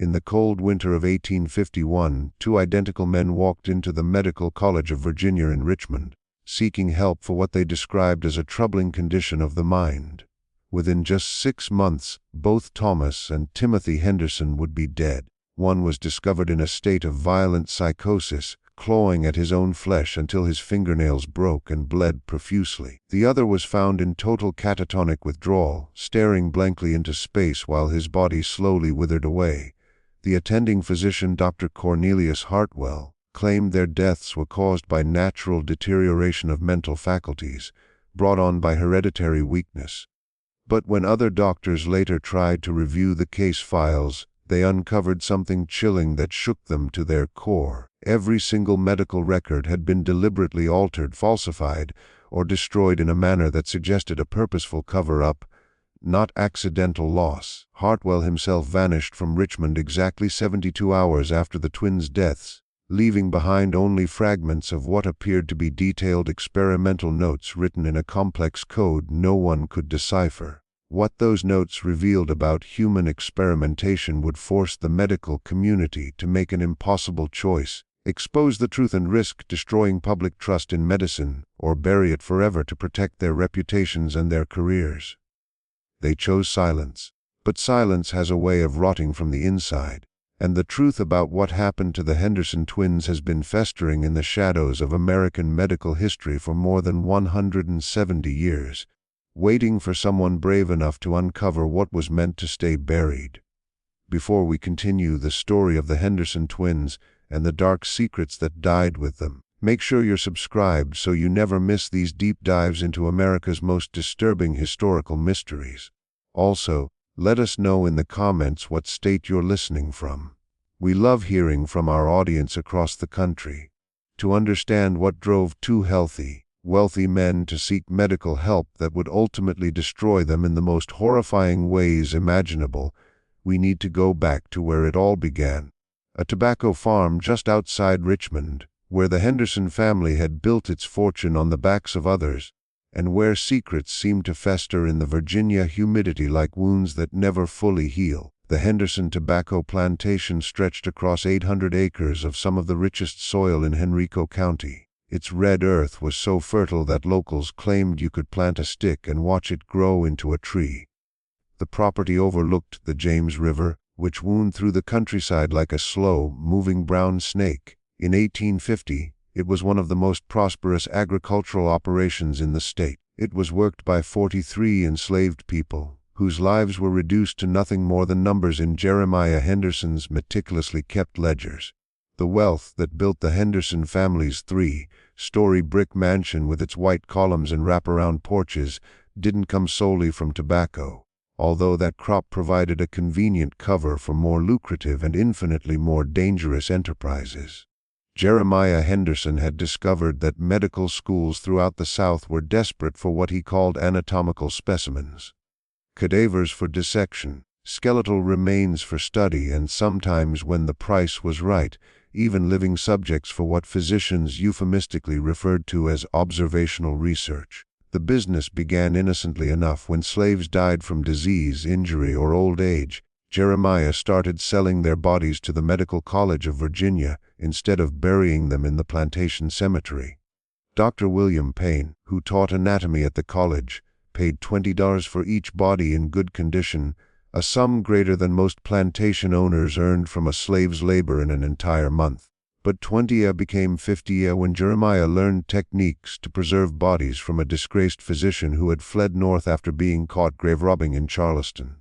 In the cold winter of 1851, two identical men walked into the Medical College of Virginia in Richmond, seeking help for what they described as a troubling condition of the mind. Within just 6 months, both Thomas and Timothy Henderson would be dead. One was discovered in a state of violent psychosis, clawing at his own flesh until his fingernails broke and bled profusely. The other was found in total catatonic withdrawal, staring blankly into space while his body slowly withered away. The attending physician, Dr. Cornelius Hartwell, claimed their deaths were caused by natural deterioration of mental faculties, brought on by hereditary weakness. But when other doctors later tried to review the case files, they uncovered something chilling that shook them to their core. Every single medical record had been deliberately altered, falsified, or destroyed in a manner that suggested a purposeful cover-up, not accidental loss. Hartwell himself vanished from Richmond exactly 72 hours after the twins' deaths, leaving behind only fragments of what appeared to be detailed experimental notes written in a complex code no one could decipher. What those notes revealed about human experimentation would force the medical community to make an impossible choice: expose the truth and risk destroying public trust in medicine, or bury it forever to protect their reputations and their careers. They chose silence, but silence has a way of rotting from the inside, and the truth about what happened to the Henderson twins has been festering in the shadows of American medical history for more than 170 years, waiting for someone brave enough to uncover what was meant to stay buried. Before we continue the story of the Henderson twins and the dark secrets that died with them, make sure you're subscribed so you never miss these deep dives into America's most disturbing historical mysteries. Also, let us know in the comments what state you're listening from. We love hearing from our audience across the country. To understand what drove two healthy, wealthy men to seek medical help that would ultimately destroy them in the most horrifying ways imaginable, we need to go back to where it all began: a tobacco farm just outside Richmond, where the Henderson family had built its fortune on the backs of others, and where secrets seemed to fester in the Virginia humidity like wounds that never fully heal. The Henderson tobacco plantation stretched across 800 acres of some of the richest soil in Henrico County. Its red earth was so fertile that locals claimed you could plant a stick and watch it grow into a tree. The property overlooked the James River, which wound through the countryside like a slow-moving brown snake. In 1850, it was one of the most prosperous agricultural operations in the state. It was worked by 43 enslaved people, whose lives were reduced to nothing more than numbers in Jeremiah Henderson's meticulously kept ledgers. The wealth that built the Henderson family's 3-story brick mansion with its white columns and wraparound porches didn't come solely from tobacco, although that crop provided a convenient cover for more lucrative and infinitely more dangerous enterprises. Jeremiah Henderson had discovered that medical schools throughout the South were desperate for what he called anatomical specimens: cadavers for dissection, skeletal remains for study, and sometimes, when the price was right, even living subjects for what physicians euphemistically referred to as observational research. The business began innocently enough. When slaves died from disease, injury, or old age, Jeremiah started selling their bodies to the Medical College of Virginia instead of burying them in the plantation cemetery. Dr. William Payne, who taught anatomy at the college, paid $20 for each body in good condition, a sum greater than most plantation owners earned from a slave's labor in an entire month. But 20 became 50 when Jeremiah learned techniques to preserve bodies from a disgraced physician who had fled north after being caught grave robbing in Charleston.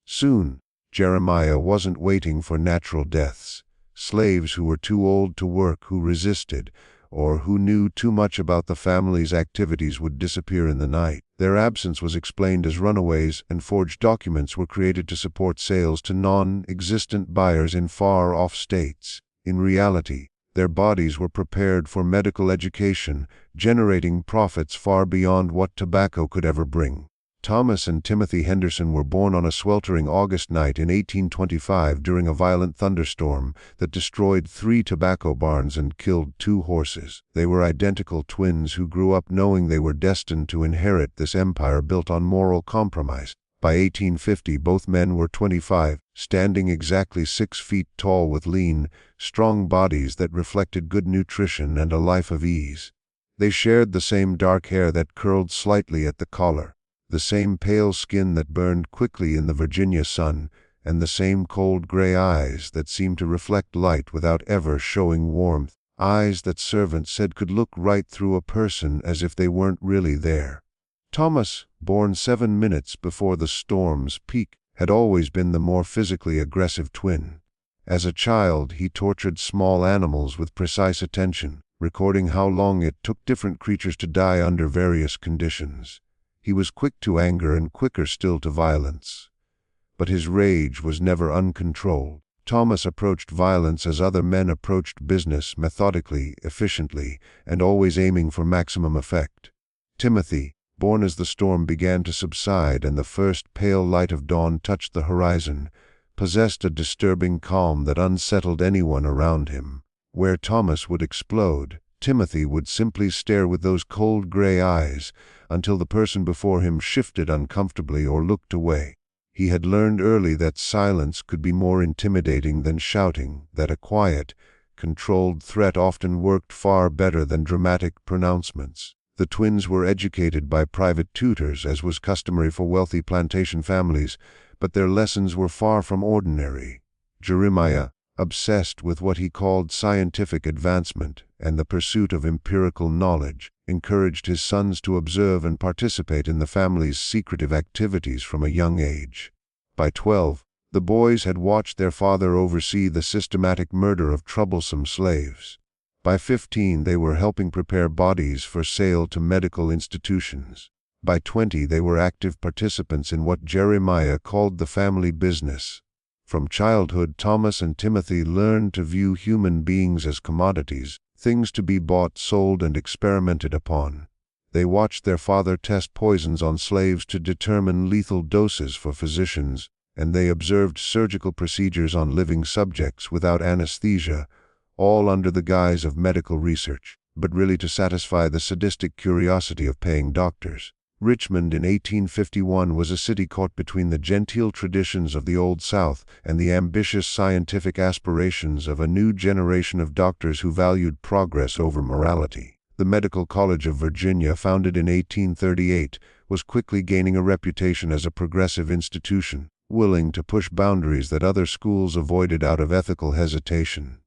Soon, Jeremiah wasn't waiting for natural deaths. Slaves who were too old to work, who resisted, or who knew too much about the family's activities would disappear in the night. Their absence was explained as runaways, and forged documents were created to support sales to non-existent buyers in far-off states. In reality, their bodies were prepared for medical education, generating profits far beyond what tobacco could ever bring. Thomas and Timothy Henderson were born on a sweltering August night in 1825 during a violent thunderstorm that destroyed 3 tobacco barns and killed 2 horses. They were identical twins who grew up knowing they were destined to inherit this empire built on moral compromise. By 1850, both men were 25, standing exactly 6 feet tall with lean, strong bodies that reflected good nutrition and a life of ease. They shared the same dark hair that curled slightly at the collar, the same pale skin that burned quickly in the Virginia sun, and the same cold gray eyes that seemed to reflect light without ever showing warmth, eyes that servants said could look right through a person as if they weren't really there. Thomas, born 7 minutes before the storm's peak, had always been the more physically aggressive twin. As a child, he tortured small animals with precise attention, recording how long it took different creatures to die under various conditions. He was quick to anger and quicker still to violence. But his rage was never uncontrolled. Thomas approached violence as other men approached business, methodically, efficiently, and always aiming for maximum effect. Timothy, born as the storm began to subside and the first pale light of dawn touched the horizon, possessed a disturbing calm that unsettled anyone around him. Where Thomas would explode, Timothy would simply stare with those cold gray eyes until the person before him shifted uncomfortably or looked away. He had learned early that silence could be more intimidating than shouting, that a quiet, controlled threat often worked far better than dramatic pronouncements. The twins were educated by private tutors, as was customary for wealthy plantation families, but their lessons were far from ordinary. Jeremiah, obsessed with what he called scientific advancement and the pursuit of empirical knowledge, encouraged his sons to observe and participate in the family's secretive activities from a young age. By 12, the boys had watched their father oversee the systematic murder of troublesome slaves. By 15, they were helping prepare bodies for sale to medical institutions. By 20, they were active participants in what Jeremiah called the family business. From childhood, Thomas and Timothy learned to view human beings as commodities, things to be bought, sold, and experimented upon. They watched their father test poisons on slaves to determine lethal doses for physicians, and they observed surgical procedures on living subjects without anesthesia, all under the guise of medical research, but really to satisfy the sadistic curiosity of paying doctors. Richmond in 1851 was a city caught between the genteel traditions of the Old South and the ambitious scientific aspirations of a new generation of doctors who valued progress over morality. The Medical College of Virginia, founded in 1838, was quickly gaining a reputation as a progressive institution, willing to push boundaries that other schools avoided out of ethical hesitation.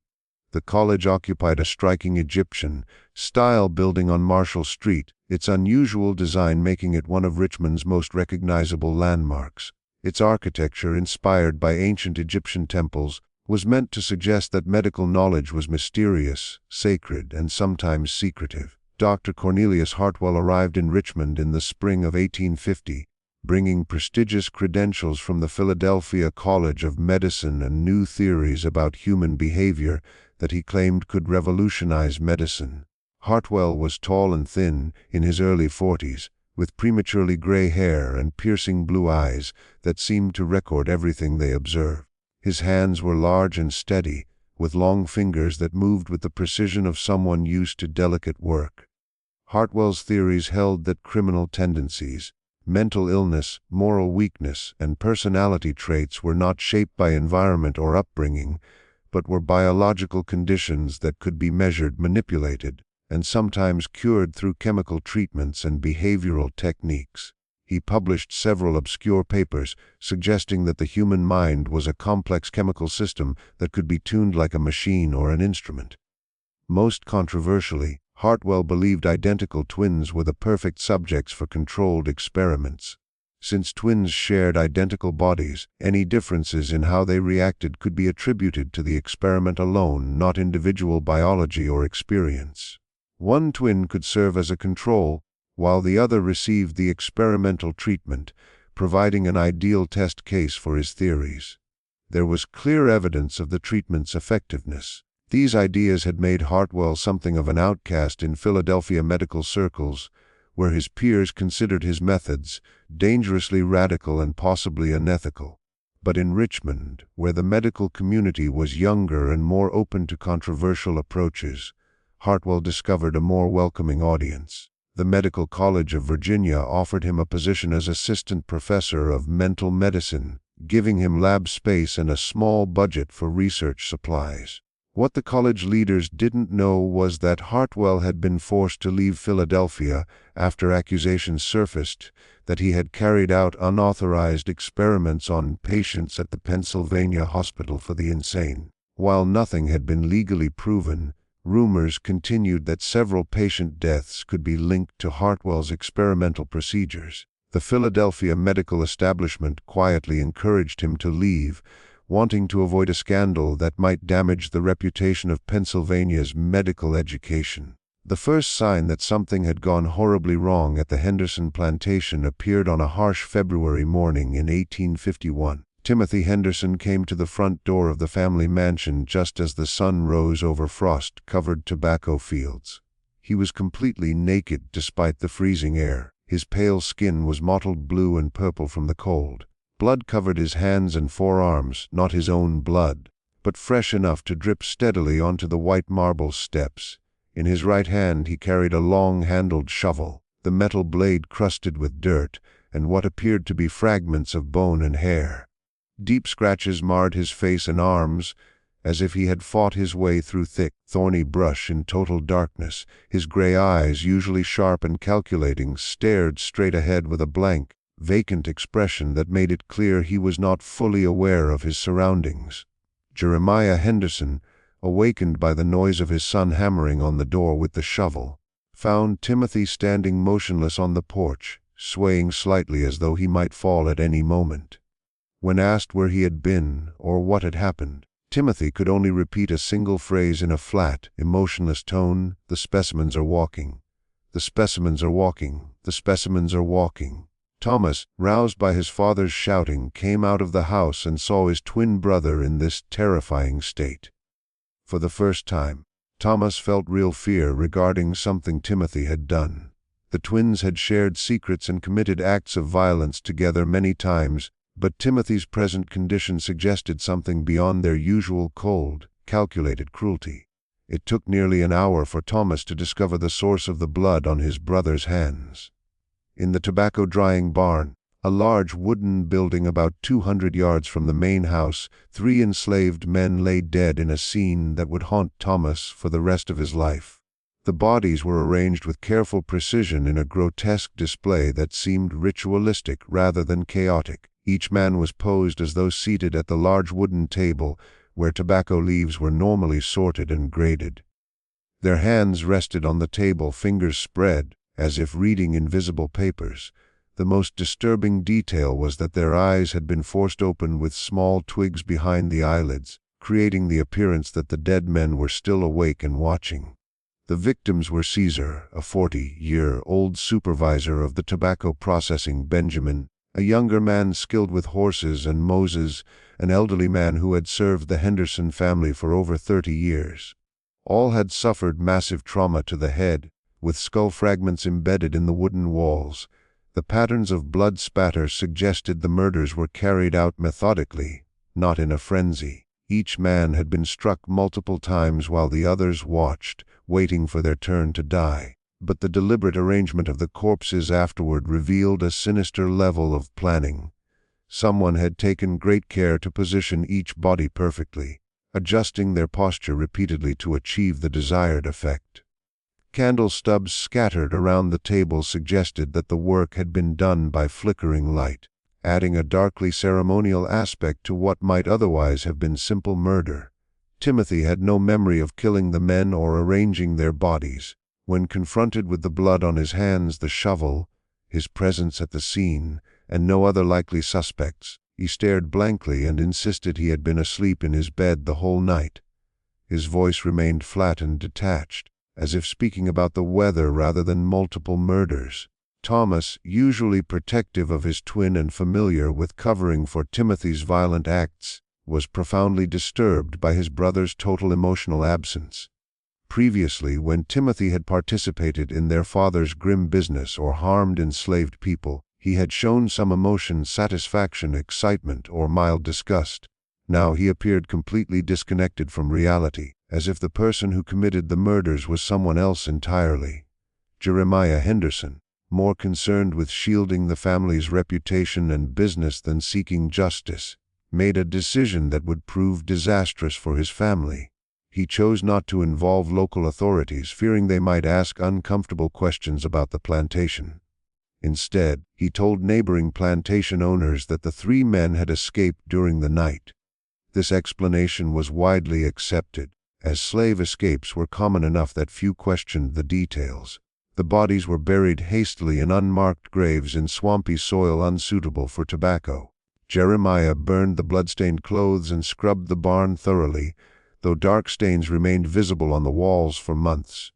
The college occupied a striking Egyptian-style building on Marshall Street, its unusual design making it one of Richmond's most recognizable landmarks. Its architecture, inspired by ancient Egyptian temples, was meant to suggest that medical knowledge was mysterious, sacred, and sometimes secretive. Dr. Cornelius Hartwell arrived in Richmond in the spring of 1850, bringing prestigious credentials from the Philadelphia College of Medicine and new theories about human behavior that he claimed could revolutionize medicine. Hartwell was tall and thin, in his early 40s, with prematurely gray hair and piercing blue eyes that seemed to record everything they observed. His hands were large and steady, with long fingers that moved with the precision of someone used to delicate work. Hartwell's theories held that criminal tendencies, mental illness, moral weakness, and personality traits were not shaped by environment or upbringing, but were biological conditions that could be measured, manipulated, and sometimes cured through chemical treatments and behavioral techniques. He published several obscure papers suggesting that the human mind was a complex chemical system that could be tuned like a machine or an instrument. Most controversially, Hartwell believed identical twins were the perfect subjects for controlled experiments. Since twins shared identical bodies, any differences in how they reacted could be attributed to the experiment alone, not individual biology or experience. One twin could serve as a control, while the other received the experimental treatment, providing an ideal test case for his theories. There was clear evidence of the treatment's effectiveness. These ideas had made Hartwell something of an outcast in Philadelphia medical circles, where his peers considered his methods dangerously radical and possibly unethical. But in Richmond, where the medical community was younger and more open to controversial approaches, Hartwell discovered a more welcoming audience. The Medical College of Virginia offered him a position as assistant professor of mental medicine, giving him lab space and a small budget for research supplies. What the college leaders didn't know was that Hartwell had been forced to leave Philadelphia after accusations surfaced that he had carried out unauthorized experiments on patients at the Pennsylvania Hospital for the Insane. While nothing had been legally proven, rumors continued that several patient deaths could be linked to Hartwell's experimental procedures. The Philadelphia medical establishment quietly encouraged him to leave, wanting to avoid a scandal that might damage the reputation of Pennsylvania's medical education. The first sign that something had gone horribly wrong at the Henderson plantation appeared on a harsh February morning in 1851. Timothy Henderson came to the front door of the family mansion just as the sun rose over frost-covered tobacco fields. He was completely naked despite the freezing air. His pale skin was mottled blue and purple from the cold. Blood covered his hands and forearms, not his own blood, but fresh enough to drip steadily onto the white marble steps. In his right hand he carried a long-handled shovel, the metal blade crusted with dirt and what appeared to be fragments of bone and hair. Deep scratches marred his face and arms, as if he had fought his way through thick, thorny brush in total darkness. His gray eyes, usually sharp and calculating, stared straight ahead with a blank, vacant expression that made it clear he was not fully aware of his surroundings. Jeremiah Henderson, awakened by the noise of his son hammering on the door with the shovel, found Timothy standing motionless on the porch, swaying slightly as though he might fall at any moment. When asked where he had been or what had happened, Timothy could only repeat a single phrase in a flat, emotionless tone: "The specimens are walking. The specimens are walking. The specimens are walking." Thomas, roused by his father's shouting, came out of the house and saw his twin brother in this terrifying state. For the first time, Thomas felt real fear regarding something Timothy had done. The twins had shared secrets and committed acts of violence together many times, but Timothy's present condition suggested something beyond their usual cold, calculated cruelty. It took nearly an hour for Thomas to discover the source of the blood on his brother's hands. In the tobacco drying barn, a large wooden building about 200 yards from the main house, 3 enslaved men lay dead in a scene that would haunt Thomas for the rest of his life. The bodies were arranged with careful precision in a grotesque display that seemed ritualistic rather than chaotic. Each man was posed as though seated at the large wooden table where tobacco leaves were normally sorted and graded. Their hands rested on the table, fingers spread, as if reading invisible papers. The most disturbing detail was that their eyes had been forced open with small twigs behind the eyelids, creating the appearance that the dead men were still awake and watching. The victims were Caesar, a 40-year-old supervisor of the tobacco processing, Benjamin, a younger man skilled with horses, and Moses, an elderly man who had served the Henderson family for over 30 years. All had suffered massive trauma to the head, with skull fragments embedded in the wooden walls. The patterns of blood spatter suggested the murders were carried out methodically, not in a frenzy. Each man had been struck multiple times while the others watched, waiting for their turn to die. But the deliberate arrangement of the corpses afterward revealed a sinister level of planning. Someone had taken great care to position each body perfectly, adjusting their posture repeatedly to achieve the desired effect. Candle stubs scattered around the table suggested that the work had been done by flickering light, adding a darkly ceremonial aspect to what might otherwise have been simple murder. Timothy had no memory of killing the men or arranging their bodies. When confronted with the blood on his hands, the shovel, his presence at the scene, and no other likely suspects, he stared blankly and insisted he had been asleep in his bed the whole night. His voice remained flat and detached, as if speaking about the weather rather than multiple murders. Thomas, usually protective of his twin and familiar with covering for Timothy's violent acts, was profoundly disturbed by his brother's total emotional absence. Previously, when Timothy had participated in their father's grim business or harmed enslaved people, he had shown some emotion, satisfaction, excitement, or mild disgust. Now he appeared completely disconnected from reality, as if the person who committed the murders was someone else entirely. Jeremiah Henderson, more concerned with shielding the family's reputation and business than seeking justice, made a decision that would prove disastrous for his family. He chose not to involve local authorities, fearing they might ask uncomfortable questions about the plantation. Instead, he told neighboring plantation owners that the three men had escaped during the night. This explanation was widely accepted, as slave escapes were common enough that few questioned the details. The bodies were buried hastily in unmarked graves in swampy soil unsuitable for tobacco. Jeremiah burned the bloodstained clothes and scrubbed the barn thoroughly, though dark stains remained visible on the walls for months.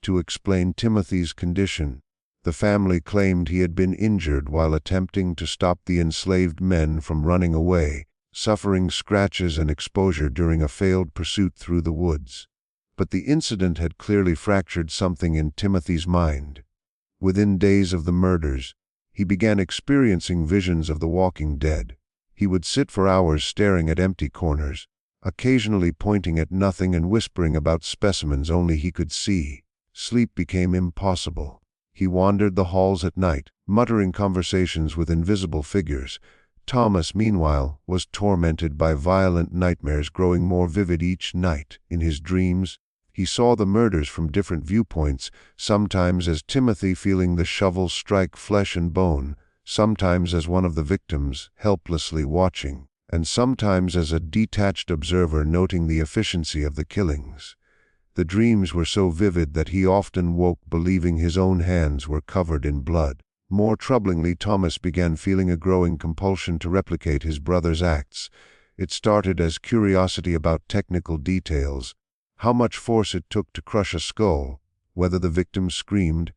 To explain Timothy's condition, the family claimed he had been injured while attempting to stop the enslaved men from running away, suffering scratches and exposure during a failed pursuit through the woods. But the incident had clearly fractured something in Timothy's mind. Within days of the murders, he began experiencing visions of the walking dead. He would sit for hours staring at empty corners, occasionally pointing at nothing and whispering about specimens only he could see. Sleep became impossible. He wandered the halls at night, muttering conversations with invisible figures. Thomas, meanwhile, was tormented by violent nightmares growing more vivid each night. In his dreams, he saw the murders from different viewpoints, sometimes as Timothy feeling the shovel strike flesh and bone, sometimes as one of the victims, helplessly watching, and sometimes as a detached observer noting the efficiency of the killings. The dreams were so vivid that he often woke believing his own hands were covered in blood. More troublingly, Thomas began feeling a growing compulsion to replicate his brother's acts. It started as curiosity about technical details, how much force it took to crush a skull, whether the victims screamed,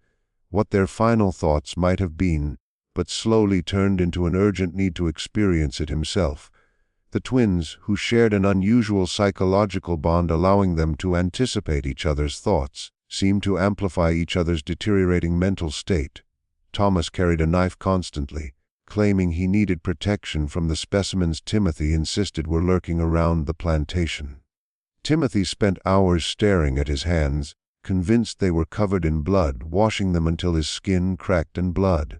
what their final thoughts might have been, but slowly turned into an urgent need to experience it himself. The twins, who shared an unusual psychological bond allowing them to anticipate each other's thoughts, seemed to amplify each other's deteriorating mental state. Thomas carried a knife constantly, claiming he needed protection from the specimens Timothy insisted were lurking around the plantation. Timothy spent hours staring at his hands, convinced they were covered in blood, washing them until his skin cracked and blood.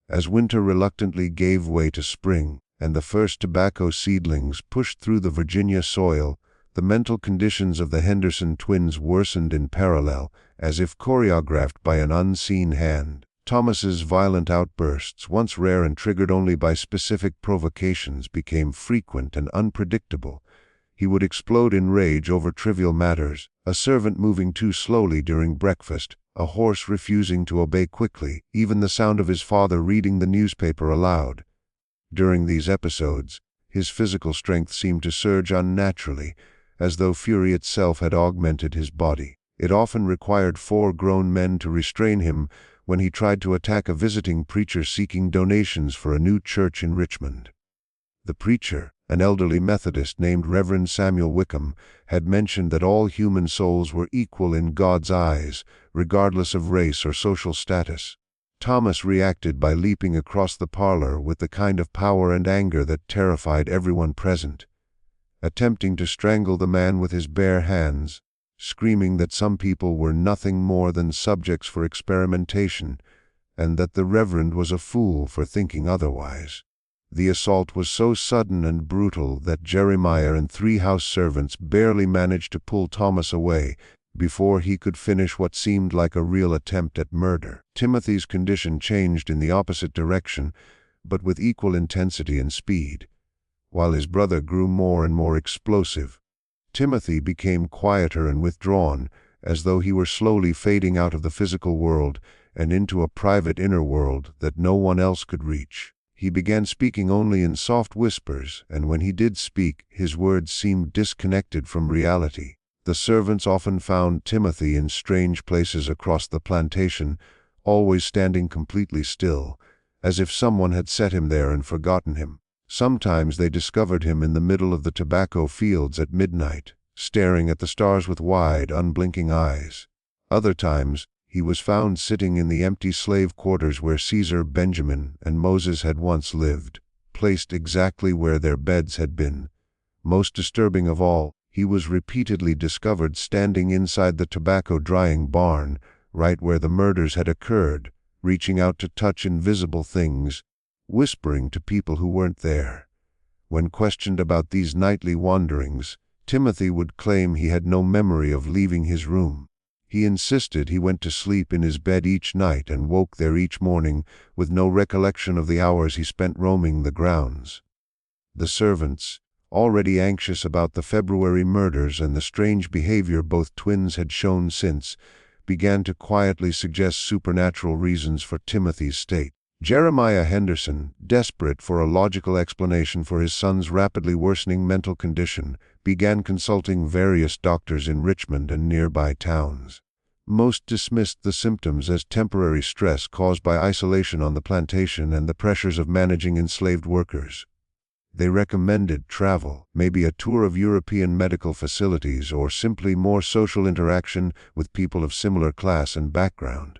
As winter reluctantly gave way to spring, and the first tobacco seedlings pushed through the Virginia soil, the mental conditions of the Henderson twins worsened in parallel, as if choreographed by an unseen hand. Thomas's violent outbursts, once rare and triggered only by specific provocations, became frequent and unpredictable. He would explode in rage over trivial matters, a servant moving too slowly during breakfast, a horse refusing to obey quickly, even the sound of his father reading the newspaper aloud. During these episodes, his physical strength seemed to surge unnaturally, as though fury itself had augmented his body. It often required 4 grown men to restrain him when he tried to attack a visiting preacher seeking donations for a new church in Richmond. The preacher, an elderly Methodist named Reverend Samuel Wickham, had mentioned that all human souls were equal in God's eyes, regardless of race or social status. Thomas reacted by leaping across the parlor with the kind of power and anger that terrified everyone present, attempting to strangle the man with his bare hands, screaming that some people were nothing more than subjects for experimentation, and that the Reverend was a fool for thinking otherwise. The assault was so sudden and brutal that Jeremiah and 3 house servants barely managed to pull Thomas away before he could finish what seemed like a real attempt at murder. Timothy's condition changed in the opposite direction, but with equal intensity and speed. While his brother grew more and more explosive, Timothy became quieter and withdrawn, as though he were slowly fading out of the physical world and into a private inner world that no one else could reach. He began speaking only in soft whispers, and when he did speak, his words seemed disconnected from reality. The servants often found Timothy in strange places across the plantation, always standing completely still, as if someone had set him there and forgotten him. Sometimes they discovered him in the middle of the tobacco fields at midnight, staring at the stars with wide, unblinking eyes. Other times, he was found sitting in the empty slave quarters where Caesar, Benjamin, and Moses had once lived, placed exactly where their beds had been. Most disturbing of all, he was repeatedly discovered standing inside the tobacco drying barn, right where the murders had occurred, reaching out to touch invisible things, whispering to people who weren't there. When questioned about these nightly wanderings, Timothy would claim he had no memory of leaving his room. He insisted he went to sleep in his bed each night and woke there each morning with no recollection of the hours he spent roaming the grounds. The servants, already anxious about the February murders and the strange behavior both twins had shown since, began to quietly suggest supernatural reasons for Timothy's state. Jeremiah Henderson, desperate for a logical explanation for his son's rapidly worsening mental condition, began consulting various doctors in Richmond and nearby towns. Most dismissed the symptoms as temporary stress caused by isolation on the plantation and the pressures of managing enslaved workers. They recommended travel, maybe a tour of European medical facilities or simply more social interaction with people of similar class and background.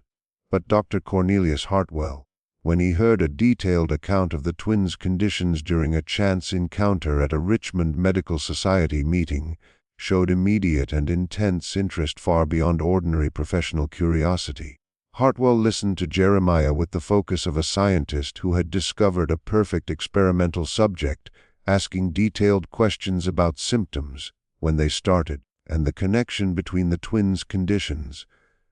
But Dr. Cornelius Hartwell, when he heard a detailed account of the twins' conditions during a chance encounter at a Richmond Medical Society meeting, showed immediate and intense interest far beyond ordinary professional curiosity. Hartwell listened to Jeremiah with the focus of a scientist who had discovered a perfect experimental subject, asking detailed questions about symptoms, when they started, and the connection between the twins' conditions.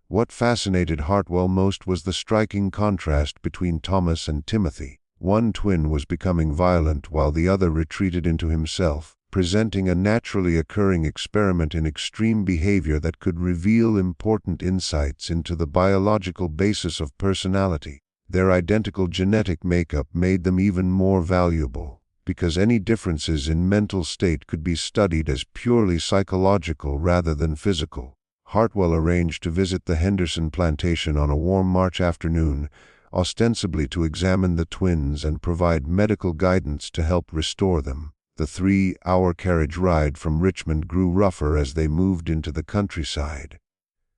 What fascinated Hartwell most was the striking contrast between Thomas and Timothy. One twin was becoming violent while the other retreated into himself, presenting a naturally occurring experiment in extreme behavior that could reveal important insights into the biological basis of personality. Their identical genetic makeup made them even more valuable, because any differences in mental state could be studied as purely psychological rather than physical. Hartwell arranged to visit the Henderson plantation on a warm March afternoon, ostensibly to examine the twins and provide medical guidance to help restore them. The 3-hour carriage ride from Richmond grew rougher as they moved into the countryside.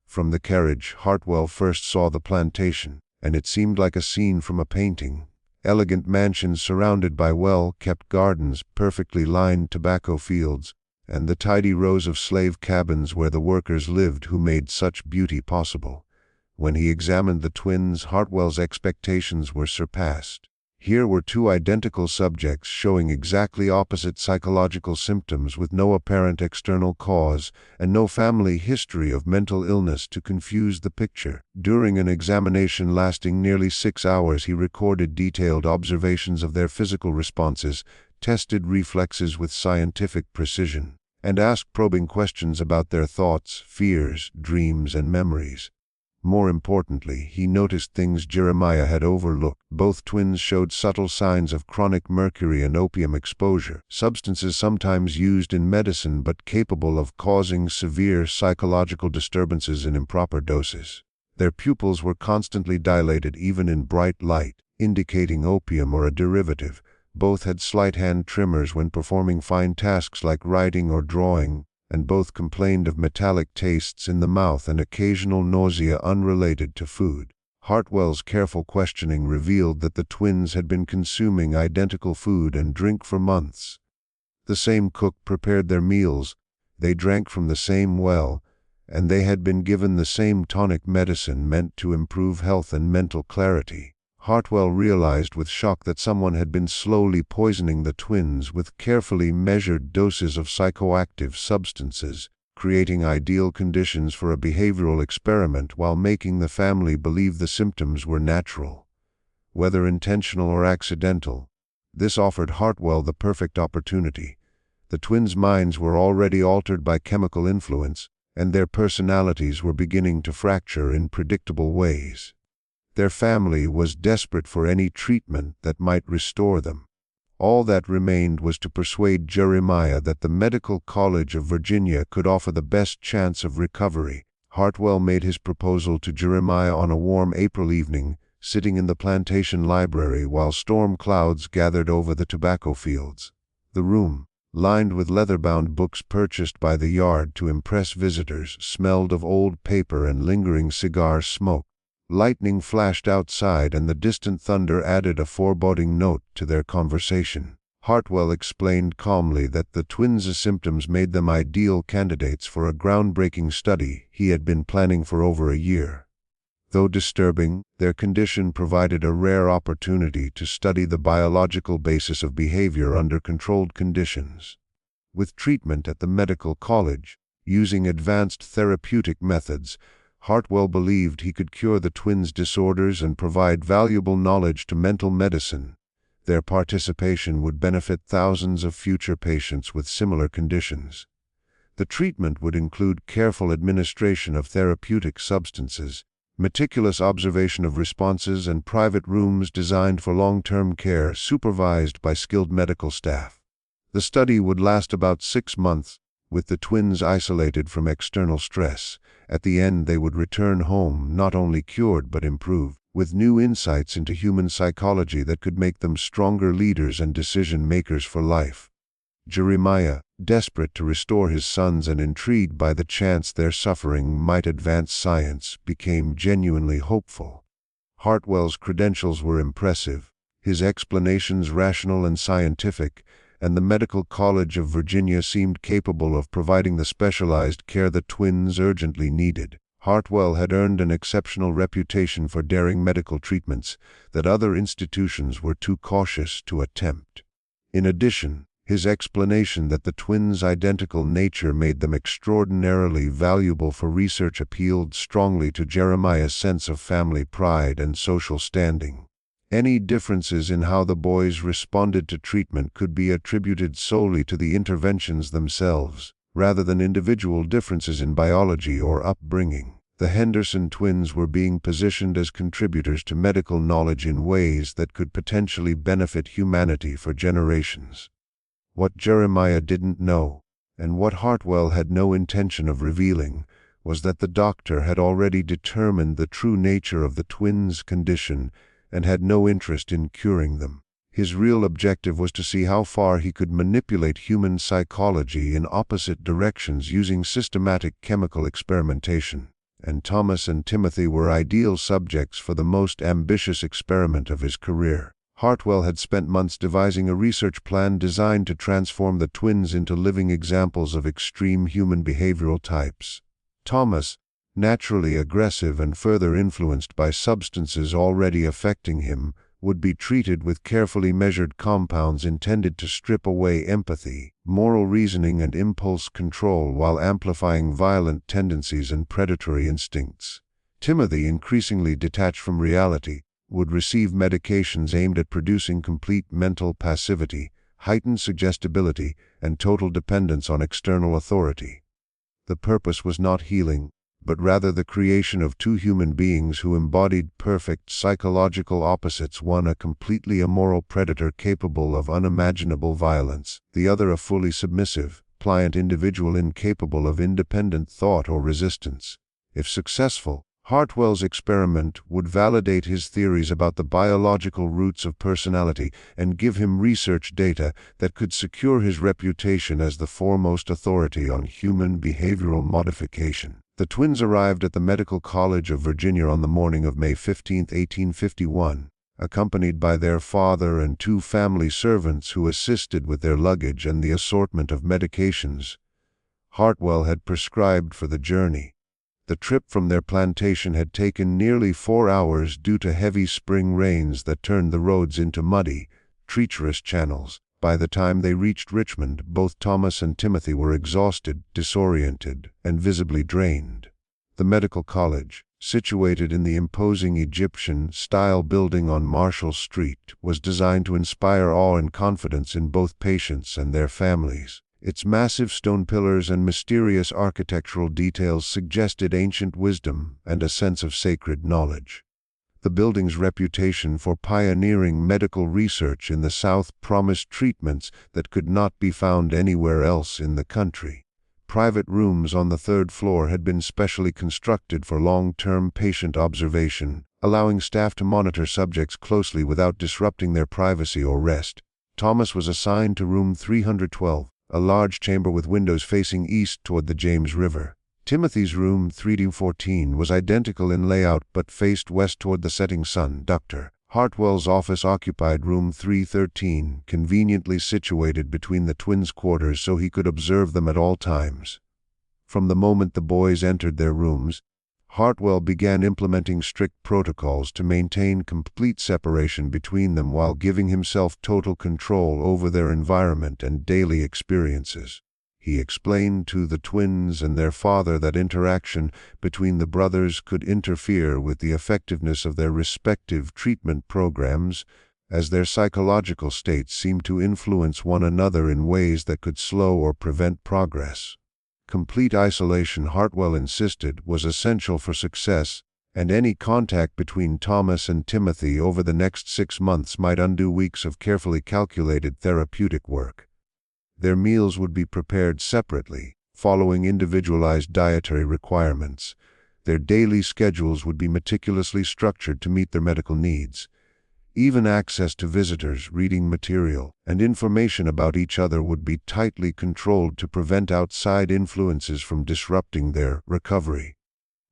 From the carriage, Hartwell first saw the plantation, and it seemed like a scene from a painting. Elegant mansions surrounded by well-kept gardens, perfectly lined tobacco fields, and the tidy rows of slave cabins where the workers lived who made such beauty possible. When he examined the twins, Hartwell's expectations were surpassed. Here were two identical subjects showing exactly opposite psychological symptoms with no apparent external cause and no family history of mental illness to confuse the picture. During an examination lasting nearly 6 hours, he recorded detailed observations of their physical responses, tested reflexes with scientific precision, and asked probing questions about their thoughts, fears, dreams, and memories. More importantly, he noticed things Jeremiah had overlooked. Both twins showed subtle signs of chronic mercury and opium exposure, substances sometimes used in medicine but capable of causing severe psychological disturbances in improper doses. Their pupils were constantly dilated even in bright light, indicating opium or a derivative. Both had slight hand tremors when performing fine tasks like writing or drawing, and both complained of metallic tastes in the mouth and occasional nausea unrelated to food. Hartwell's careful questioning revealed that the twins had been consuming identical food and drink for months. The same cook prepared their meals, they drank from the same well, and they had been given the same tonic medicine meant to improve health and mental clarity. Hartwell realized with shock that someone had been slowly poisoning the twins with carefully measured doses of psychoactive substances, creating ideal conditions for a behavioral experiment while making the family believe the symptoms were natural. Whether intentional or accidental, this offered Hartwell the perfect opportunity. The twins' minds were already altered by chemical influence, and their personalities were beginning to fracture in predictable ways. Their family was desperate for any treatment that might restore them. All that remained was to persuade Jeremiah that the Medical College of Virginia could offer the best chance of recovery. Hartwell made his proposal to Jeremiah on a warm April evening, sitting in the plantation library while storm clouds gathered over the tobacco fields. The room, lined with leather-bound books purchased by the yard to impress visitors, smelled of old paper and lingering cigar smoke. Lightning flashed outside and the distant thunder added a foreboding note to their conversation. Hartwell explained calmly that the twins' symptoms made them ideal candidates for a groundbreaking study he had been planning for over a year. Though disturbing, their condition provided a rare opportunity to study the biological basis of behavior under controlled conditions. With treatment at the medical college, using advanced therapeutic methods, Hartwell believed he could cure the twins' disorders and provide valuable knowledge to mental medicine. Their participation would benefit thousands of future patients with similar conditions. The treatment would include careful administration of therapeutic substances, meticulous observation of responses, and private rooms designed for long-term care supervised by skilled medical staff. The study would last about 6 months, with the twins isolated from external stress. At the end, they would return home not only cured but improved, with new insights into human psychology that could make them stronger leaders and decision-makers for life. Jeremiah, desperate to restore his sons and intrigued by the chance their suffering might advance science, became genuinely hopeful. Hartwell's credentials were impressive, his explanations rational and scientific, and the Medical College of Virginia seemed capable of providing the specialized care the twins urgently needed. Hartwell had earned an exceptional reputation for daring medical treatments that other institutions were too cautious to attempt. In addition, his explanation that the twins' identical nature made them extraordinarily valuable for research appealed strongly to Jeremiah's sense of family pride and social standing. Any differences in how the boys responded to treatment could be attributed solely to the interventions themselves, rather than individual differences in biology or upbringing. The Henderson twins were being positioned as contributors to medical knowledge in ways that could potentially benefit humanity for generations. What Jeremiah didn't know, and what Hartwell had no intention of revealing, was that the doctor had already determined the true nature of the twins' condition and had no interest in curing them. His real objective was to see how far he could manipulate human psychology in opposite directions using systematic chemical experimentation. And Thomas and Timothy were ideal subjects for the most ambitious experiment of his career. Hartwell had spent months devising a research plan designed to transform the twins into living examples of extreme human behavioral types. Thomas, naturally aggressive and further influenced by substances already affecting him, would be treated with carefully measured compounds intended to strip away empathy, moral reasoning, and impulse control while amplifying violent tendencies and predatory instincts. Timothy, increasingly detached from reality, would receive medications aimed at producing complete mental passivity, heightened suggestibility, and total dependence on external authority. The purpose was not healing, but rather the creation of two human beings who embodied perfect psychological opposites, one a completely immoral predator capable of unimaginable violence, the other a fully submissive, pliant individual incapable of independent thought or resistance. If successful, Hartwell's experiment would validate his theories about the biological roots of personality and give him research data that could secure his reputation as the foremost authority on human behavioral modification. The twins arrived at the Medical College of Virginia on the morning of May 15, 1851, accompanied by their father and 2 family servants who assisted with their luggage and the assortment of medications Hartwell had prescribed for the journey. The trip from their plantation had taken nearly 4 hours due to heavy spring rains that turned the roads into muddy, treacherous channels. By the time they reached Richmond, both Thomas and Timothy were exhausted, disoriented, and visibly drained. The medical college, situated in the imposing Egyptian-style building on Marshall Street, was designed to inspire awe and confidence in both patients and their families. Its massive stone pillars and mysterious architectural details suggested ancient wisdom and a sense of sacred knowledge. The building's reputation for pioneering medical research in the South promised treatments that could not be found anywhere else in the country. Private rooms on the 3rd floor had been specially constructed for long-term patient observation, allowing staff to monitor subjects closely without disrupting their privacy or rest. Thomas was assigned to room 312. A large chamber with windows facing east toward the James River. Timothy's room 314 was identical in layout but faced west toward the setting sun. Dr. Hartwell's office occupied room 313, conveniently situated between the twins' quarters so he could observe them at all times. From the moment the boys entered their rooms, Hartwell began implementing strict protocols to maintain complete separation between them while giving himself total control over their environment and daily experiences. He explained to the twins and their father that interaction between the brothers could interfere with the effectiveness of their respective treatment programs, as their psychological states seemed to influence one another in ways that could slow or prevent progress. Complete isolation, Hartwell insisted, was essential for success, and any contact between Thomas and Timothy over the next 6 months might undo weeks of carefully calculated therapeutic work. Their meals would be prepared separately, following individualized dietary requirements. Their daily schedules would be meticulously structured to meet their medical needs. Even access to visitors, reading material, and information about each other would be tightly controlled to prevent outside influences from disrupting their recovery.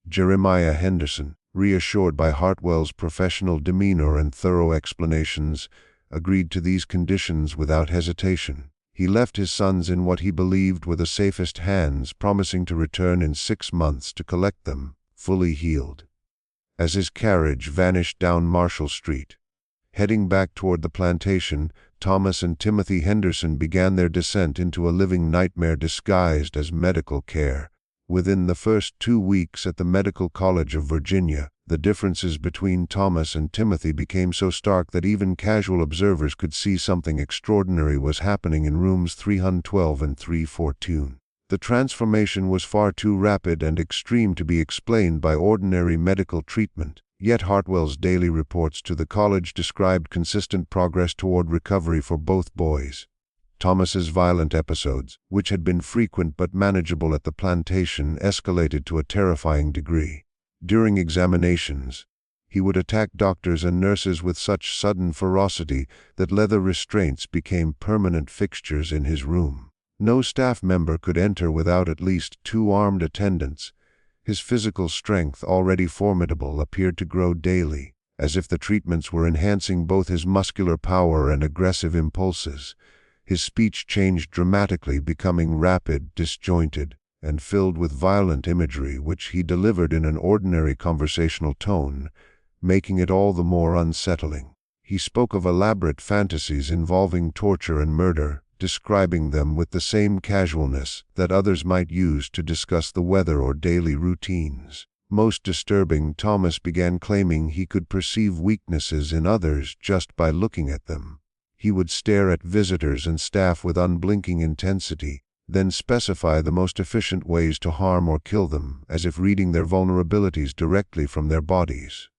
Jeremiah Henderson, reassured by Hartwell's professional demeanor and thorough explanations, agreed to these conditions without hesitation. He left his sons in what he believed were the safest hands, promising to return in 6 months to collect them, fully healed. As his carriage vanished down Marshall Street, heading back toward the plantation, Thomas and Timothy Henderson began their descent into a living nightmare disguised as medical care. Within the first 2 weeks at the Medical College of Virginia, the differences between Thomas and Timothy became so stark that even casual observers could see something extraordinary was happening in rooms 312 and 314. The transformation was far too rapid and extreme to be explained by ordinary medical treatment. Yet Hartwell's daily reports to the college described consistent progress toward recovery for both boys. Thomas's violent episodes, which had been frequent but manageable at the plantation, escalated to a terrifying degree. During examinations, he would attack doctors and nurses with such sudden ferocity that leather restraints became permanent fixtures in his room. No staff member could enter without at least 2 armed attendants. His physical strength, already formidable, appeared to grow daily, as if the treatments were enhancing both his muscular power and aggressive impulses. His speech changed dramatically, becoming rapid, disjointed, and filled with violent imagery which he delivered in an ordinary conversational tone, making it all the more unsettling. He spoke of elaborate fantasies involving torture and murder, describing them with the same casualness that others might use to discuss the weather or daily routines. Most disturbing, Thomas began claiming he could perceive weaknesses in others just by looking at them. He would stare at visitors and staff with unblinking intensity, then specify the most efficient ways to harm or kill them, as if reading their vulnerabilities directly from their bodies.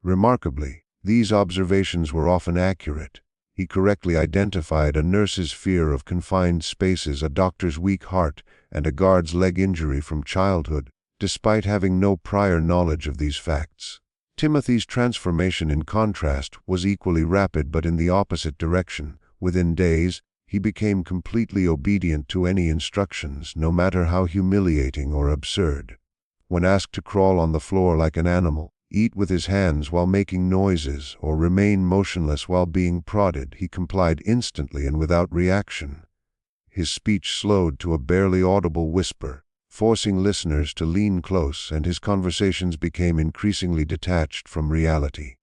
Remarkably, these observations were often accurate. He correctly identified a nurse's fear of confined spaces, a doctor's weak heart, and a guard's leg injury from childhood, despite having no prior knowledge of these facts. Timothy's transformation, in contrast, was equally rapid but in the opposite direction. Within days, he became completely obedient to any instructions, no matter how humiliating or absurd. When asked to crawl on the floor like an animal, eat with his hands while making noises, or remain motionless while being prodded, he complied instantly and without reaction. His speech slowed to a barely audible whisper, forcing listeners to lean close, and his conversations became increasingly detached from reality.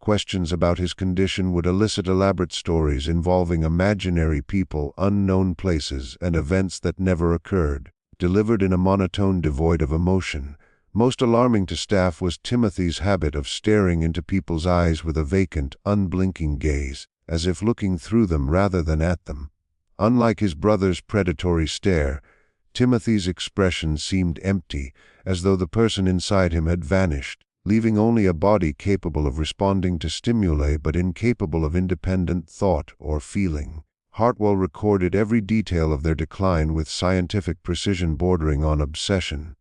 Questions about his condition would elicit elaborate stories involving imaginary people, unknown places, and events that never occurred, delivered in a monotone devoid of emotion. Most alarming to staff was Timothy's habit of staring into people's eyes with a vacant, unblinking gaze, as if looking through them rather than at them. Unlike his brother's predatory stare, Timothy's expression seemed empty, as though the person inside him had vanished, leaving only a body capable of responding to stimuli but incapable of independent thought or feeling. Hartwell recorded every detail of their decline with scientific precision bordering on obsession.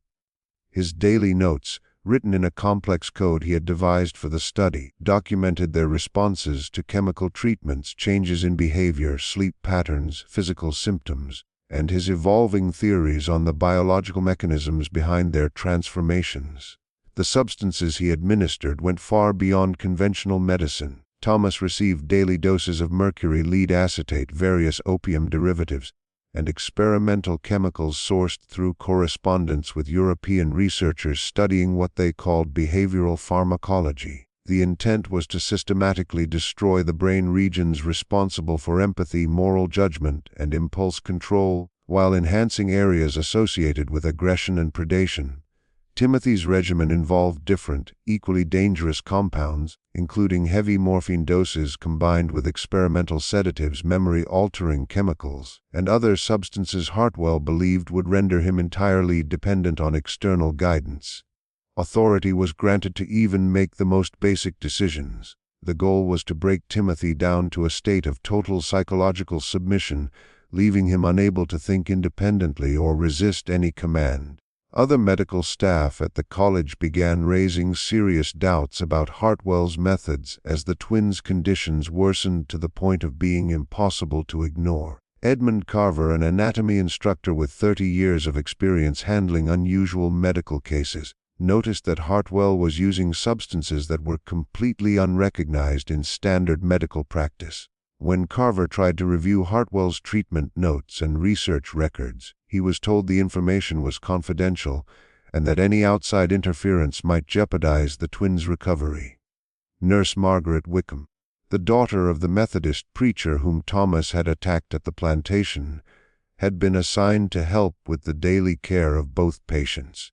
His daily notes, written in a complex code he had devised for the study, documented their responses to chemical treatments, changes in behavior, sleep patterns, physical symptoms, and his evolving theories on the biological mechanisms behind their transformations. The substances he administered went far beyond conventional medicine. Thomas received daily doses of mercury lead acetate, various opium derivatives, and experimental chemicals sourced through correspondence with European researchers studying what they called behavioral pharmacology. The intent was to systematically destroy the brain regions responsible for empathy, moral judgment, and impulse control, while enhancing areas associated with aggression and predation. Timothy's regimen involved different, equally dangerous compounds, including heavy morphine doses combined with experimental sedatives, memory-altering chemicals, and other substances Hartwell believed would render him entirely dependent on external guidance. Authority was granted to even make the most basic decisions. The goal was to break Timothy down to a state of total psychological submission, leaving him unable to think independently or resist any command. Other medical staff at the college began raising serious doubts about Hartwell's methods as the twins' conditions worsened to the point of being impossible to ignore. Edmund Carver, an anatomy instructor with 30 years of experience handling unusual medical cases, noticed that Hartwell was using substances that were completely unrecognized in standard medical practice. When Carver tried to review Hartwell's treatment notes and research records, he was told the information was confidential and that any outside interference might jeopardize the twins' recovery. Nurse Margaret Wickham, the daughter of the Methodist preacher whom Thomas had attacked at the plantation, had been assigned to help with the daily care of both patients.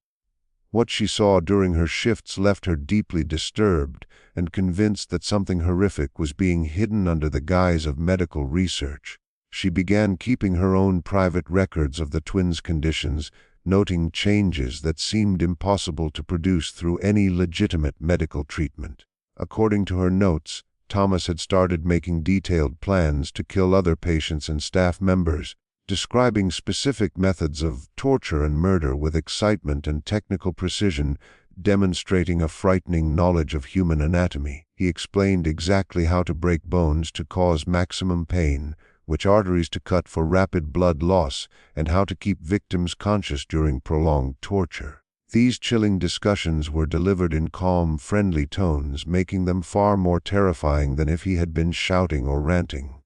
What she saw during her shifts left her deeply disturbed and convinced that something horrific was being hidden under the guise of medical research. She began keeping her own private records of the twins' conditions, noting changes that seemed impossible to produce through any legitimate medical treatment. According to her notes, Thomas had started making detailed plans to kill other patients and staff members, describing specific methods of torture and murder with excitement and technical precision, demonstrating a frightening knowledge of human anatomy. He explained exactly how to break bones to cause maximum pain, which arteries to cut for rapid blood loss, and how to keep victims conscious during prolonged torture. These chilling discussions were delivered in calm, friendly tones, making them far more terrifying than if he had been shouting or ranting.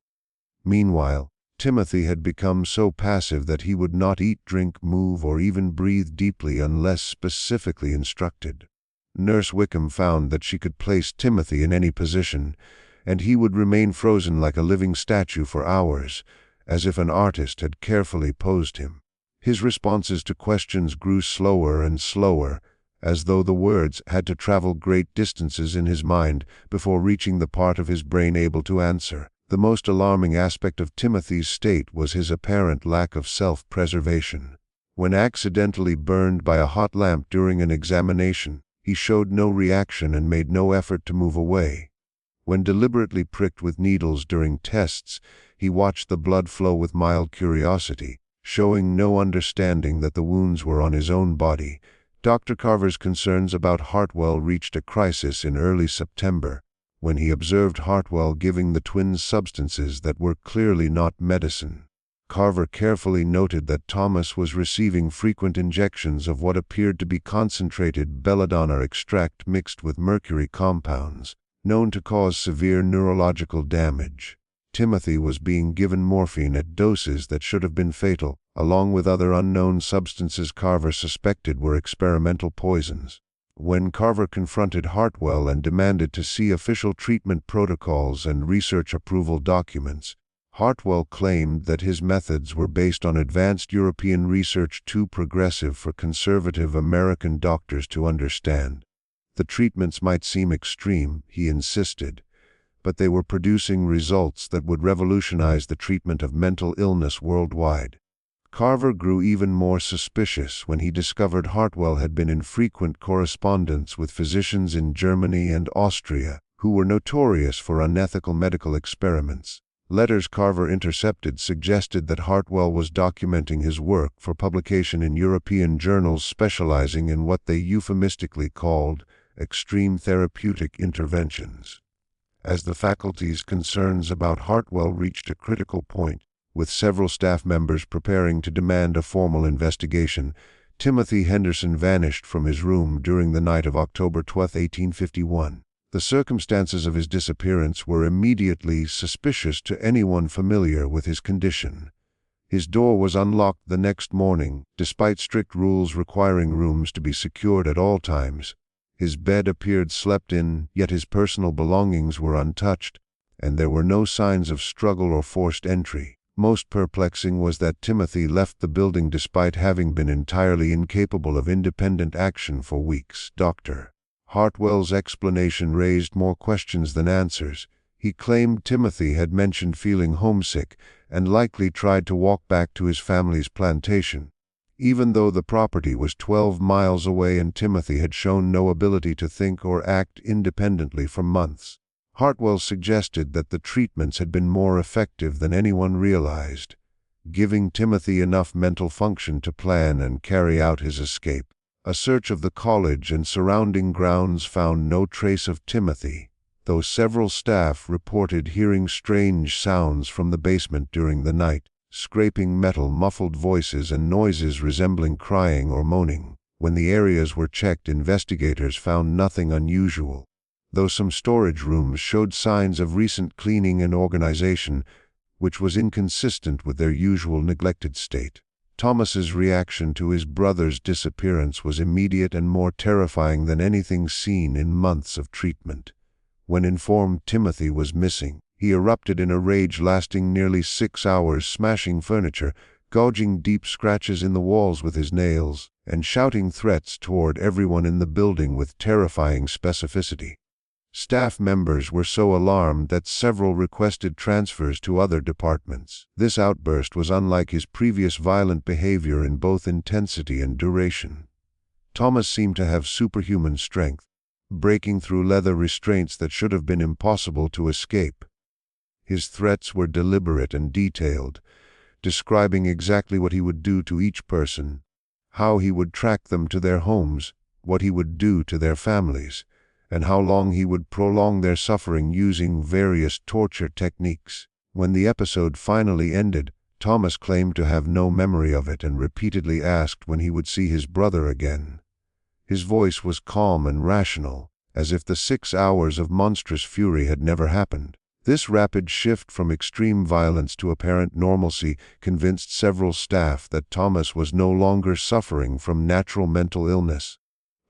Meanwhile, Timothy had become so passive that he would not eat, drink, move, or even breathe deeply unless specifically instructed. Nurse Wickham found that she could place Timothy in any position, and he would remain frozen like a living statue for hours, as if an artist had carefully posed him. His responses to questions grew slower and slower, as though the words had to travel great distances in his mind before reaching the part of his brain able to answer. The most alarming aspect of Timothy's state was his apparent lack of self-preservation. When accidentally burned by a hot lamp during an examination, he showed no reaction and made no effort to move away. When deliberately pricked with needles during tests, he watched the blood flow with mild curiosity, showing no understanding that the wounds were on his own body. Dr. Carver's concerns about Hartwell reached a crisis in early September, when he observed Hartwell giving the twins substances that were clearly not medicine. Carver carefully noted that Thomas was receiving frequent injections of what appeared to be concentrated belladonna extract mixed with mercury compounds, known to cause severe neurological damage. Timothy was being given morphine at doses that should have been fatal, along with other unknown substances Carver suspected were experimental poisons. When Carver confronted Hartwell and demanded to see official treatment protocols and research approval documents, Hartwell claimed that his methods were based on advanced European research too progressive for conservative American doctors to understand. The treatments might seem extreme, he insisted, but they were producing results that would revolutionize the treatment of mental illness worldwide. Carver grew even more suspicious when he discovered Hartwell had been in frequent correspondence with physicians in Germany and Austria, who were notorious for unethical medical experiments. Letters Carver intercepted suggested that Hartwell was documenting his work for publication in European journals specializing in what they euphemistically called extreme therapeutic interventions. As the faculty's concerns about Hartwell reached a critical point, with several staff members preparing to demand a formal investigation, Timothy Henderson vanished from his room during the night of October 12, 1851. The circumstances of his disappearance were immediately suspicious to anyone familiar with his condition. His door was unlocked the next morning, despite strict rules requiring rooms to be secured at all times. His bed appeared slept in, yet his personal belongings were untouched, and there were no signs of struggle or forced entry. Most perplexing was that Timothy left the building despite having been entirely incapable of independent action for weeks. Dr. Hartwell's explanation raised more questions than answers. He claimed Timothy had mentioned feeling homesick and likely tried to walk back to his family's plantation, even though the property was 12 miles away and Timothy had shown no ability to think or act independently for months. Hartwell suggested that the treatments had been more effective than anyone realized, giving Timothy enough mental function to plan and carry out his escape. A search of the college and surrounding grounds found no trace of Timothy, though several staff reported hearing strange sounds from the basement during the night, scraping metal, muffled voices, and noises resembling crying or moaning. When the areas were checked, investigators found nothing unusual, though some storage rooms showed signs of recent cleaning and organization, which was inconsistent with their usual neglected state. Thomas's reaction to his brother's disappearance was immediate and more terrifying than anything seen in months of treatment. When informed Timothy was missing, he erupted in a rage lasting nearly 6 hours, smashing furniture, gouging deep scratches in the walls with his nails, and shouting threats toward everyone in the building with terrifying specificity. Staff members were so alarmed that several requested transfers to other departments. This outburst was unlike his previous violent behavior in both intensity and duration. Thomas seemed to have superhuman strength, breaking through leather restraints that should have been impossible to escape. His threats were deliberate and detailed, describing exactly what he would do to each person, how he would track them to their homes, what he would do to their families, and how long he would prolong their suffering using various torture techniques. When the episode finally ended, Thomas claimed to have no memory of it and repeatedly asked when he would see his brother again. His voice was calm and rational, as if the 6 hours of monstrous fury had never happened. This rapid shift from extreme violence to apparent normalcy convinced several staff that Thomas was no longer suffering from natural mental illness,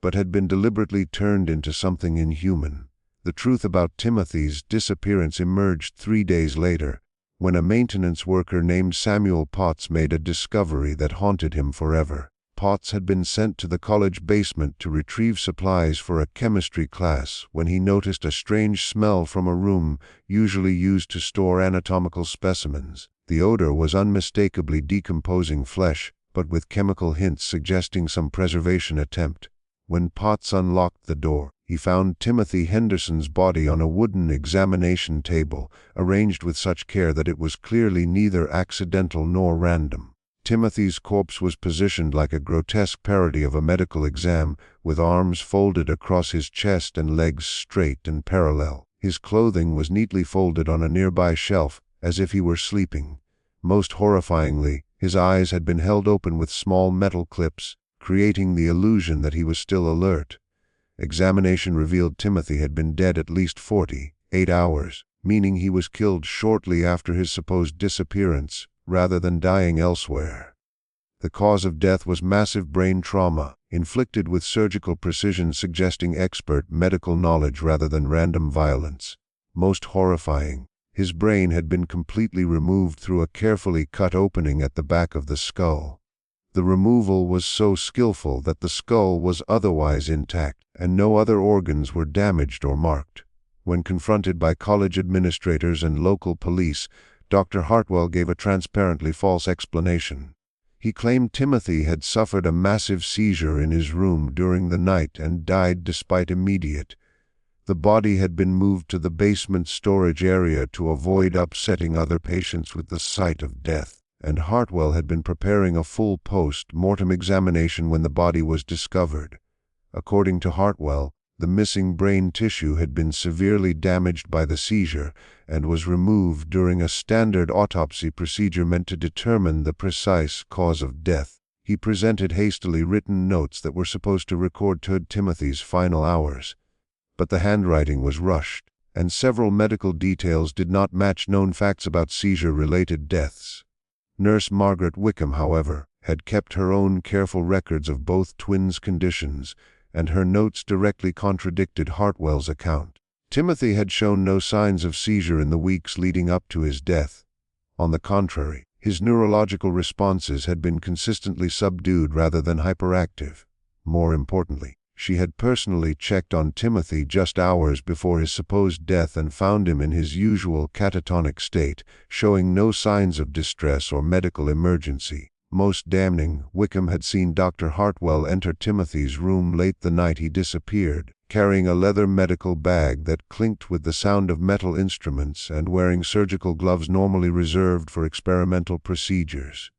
but had been deliberately turned into something inhuman. The truth about Timothy's disappearance emerged 3 days later, when a maintenance worker named Samuel Potts made a discovery that haunted him forever. Potts had been sent to the college basement to retrieve supplies for a chemistry class when he noticed a strange smell from a room usually used to store anatomical specimens. The odor was unmistakably decomposing flesh, but with chemical hints suggesting some preservation attempt. When Potts unlocked the door, he found Timothy Henderson's body on a wooden examination table, arranged with such care that it was clearly neither accidental nor random. Timothy's corpse was positioned like a grotesque parody of a medical exam, with arms folded across his chest and legs straight and parallel. His clothing was neatly folded on a nearby shelf, as if he were sleeping. Most horrifyingly, his eyes had been held open with small metal clips, creating the illusion that he was still alert. Examination revealed Timothy had been dead at least 48 hours, meaning he was killed shortly after his supposed disappearance, rather than dying elsewhere. The cause of death was massive brain trauma, inflicted with surgical precision, suggesting expert medical knowledge rather than random violence. Most horrifying, his brain had been completely removed through a carefully cut opening at the back of the skull. The removal was so skillful that the skull was otherwise intact, and no other organs were damaged or marked. When confronted by college administrators and local police, Dr. Hartwell gave a transparently false explanation. He claimed Timothy had suffered a massive seizure in his room during the night and died despite immediate. The body had been moved to the basement storage area to avoid upsetting other patients with the sight of death, and Hartwell had been preparing a full post-mortem examination when the body was discovered. According to Hartwell, the missing brain tissue had been severely damaged by the seizure and was removed during a standard autopsy procedure meant to determine the precise cause of death. He presented hastily written notes that were supposed to record Timothy's final hours, but the handwriting was rushed, and several medical details did not match known facts about seizure-related deaths. Nurse Margaret Wickham, however, had kept her own careful records of both twins' conditions, and her notes directly contradicted Hartwell's account. Timothy had shown no signs of seizure in the weeks leading up to his death. On the contrary, his neurological responses had been consistently subdued rather than hyperactive. More importantly, she had personally checked on Timothy just hours before his supposed death and found him in his usual catatonic state, showing no signs of distress or medical emergency. Most damning, Wickham had seen Dr. Hartwell enter Timothy's room late the night he disappeared, carrying a leather medical bag that clinked with the sound of metal instruments and wearing surgical gloves normally reserved for experimental procedures.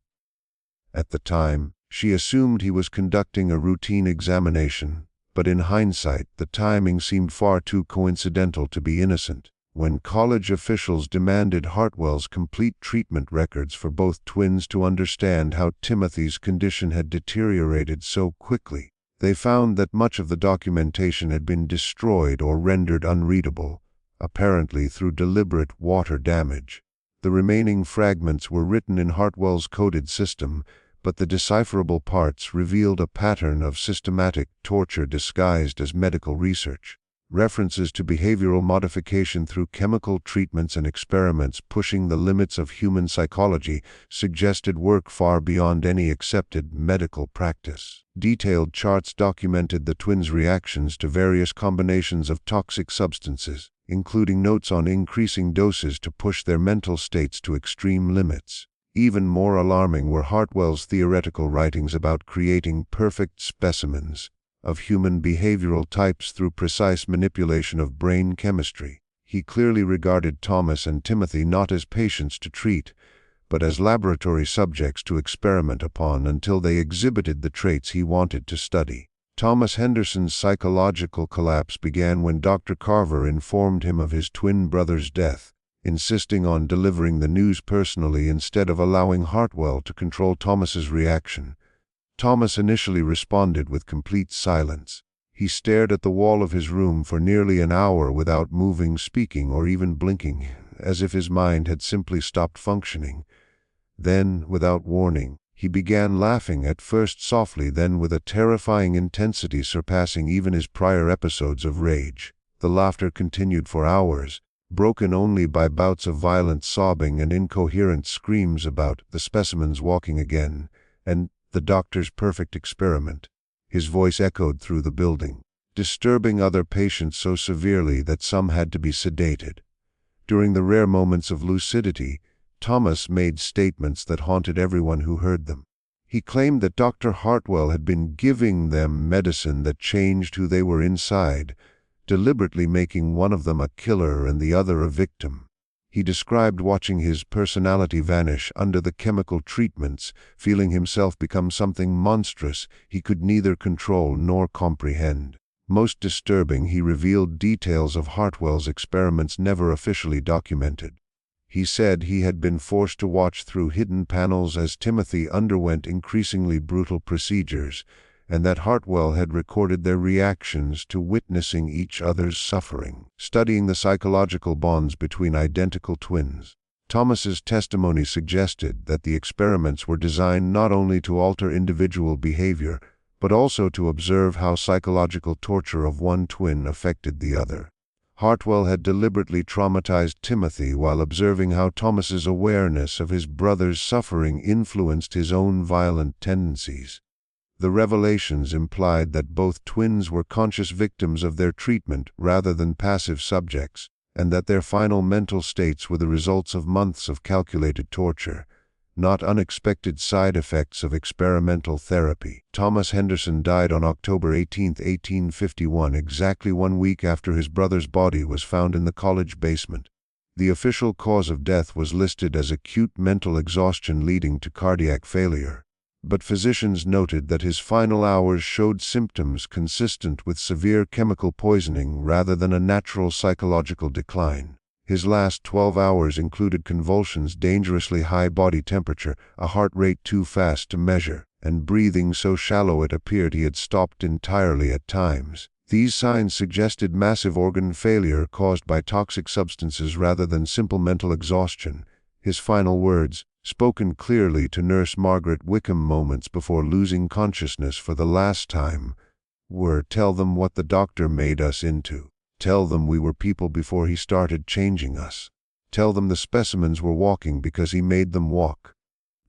At the time, she assumed he was conducting a routine examination, but in hindsight, the timing seemed far too coincidental to be innocent. When college officials demanded Hartwell's complete treatment records for both twins to understand how Timothy's condition had deteriorated so quickly, they found that much of the documentation had been destroyed or rendered unreadable, apparently through deliberate water damage. The remaining fragments were written in Hartwell's coded system, but the decipherable parts revealed a pattern of systematic torture disguised as medical research. References to behavioral modification through chemical treatments and experiments pushing the limits of human psychology suggested work far beyond any accepted medical practice. Detailed charts documented the twins' reactions to various combinations of toxic substances, including notes on increasing doses to push their mental states to extreme limits. Even more alarming were Hartwell's theoretical writings about creating perfect specimens of human behavioral types through precise manipulation of brain chemistry. He clearly regarded Thomas and Timothy not as patients to treat, but as laboratory subjects to experiment upon until they exhibited the traits he wanted to study. Thomas Henderson's psychological collapse began when Dr. Carver informed him of his twin brother's death, insisting on delivering the news personally instead of allowing Hartwell to control Thomas's reaction. Thomas initially responded with complete silence. He stared at the wall of his room for nearly an hour without moving, speaking, or even blinking, as if his mind had simply stopped functioning. Then, without warning, he began laughing, at first softly, then with a terrifying intensity surpassing even his prior episodes of rage. The laughter continued for hours, broken only by bouts of violent sobbing and incoherent screams about the specimens walking again, and the doctor's perfect experiment. His voice echoed through the building, disturbing other patients so severely that some had to be sedated. During the rare moments of lucidity, Thomas made statements that haunted everyone who heard them. He claimed that Dr. Hartwell had been giving them medicine that changed who they were inside, deliberately making one of them a killer and the other a victim. He described watching his personality vanish under the chemical treatments, feeling himself become something monstrous he could neither control nor comprehend. Most disturbing, he revealed details of Hartwell's experiments never officially documented. He said he had been forced to watch through hidden panels as Timothy underwent increasingly brutal procedures, and that Hartwell had recorded their reactions to witnessing each other's suffering, studying the psychological bonds between identical twins. Thomas's testimony suggested that the experiments were designed not only to alter individual behavior, but also to observe how psychological torture of one twin affected the other. Hartwell had deliberately traumatized Timothy while observing how Thomas's awareness of his brother's suffering influenced his own violent tendencies. The revelations implied that both twins were conscious victims of their treatment rather than passive subjects, and that their final mental states were the results of months of calculated torture, not unexpected side effects of experimental therapy. Thomas Henderson died on October 18, 1851, exactly 1 week after his brother's body was found in the college basement. The official cause of death was listed as acute mental exhaustion leading to cardiac failure, but physicians noted that his final hours showed symptoms consistent with severe chemical poisoning rather than a natural psychological decline. His last 12 hours included convulsions, dangerously high body temperature, a heart rate too fast to measure, and breathing so shallow it appeared he had stopped entirely at times. These signs suggested massive organ failure caused by toxic substances rather than simple mental exhaustion. His final words, spoken clearly to Nurse Margaret Wickham moments before losing consciousness for the last time, were, "Tell them what the doctor made us into. Tell them we were people before he started changing us. Tell them the specimens were walking because he made them walk."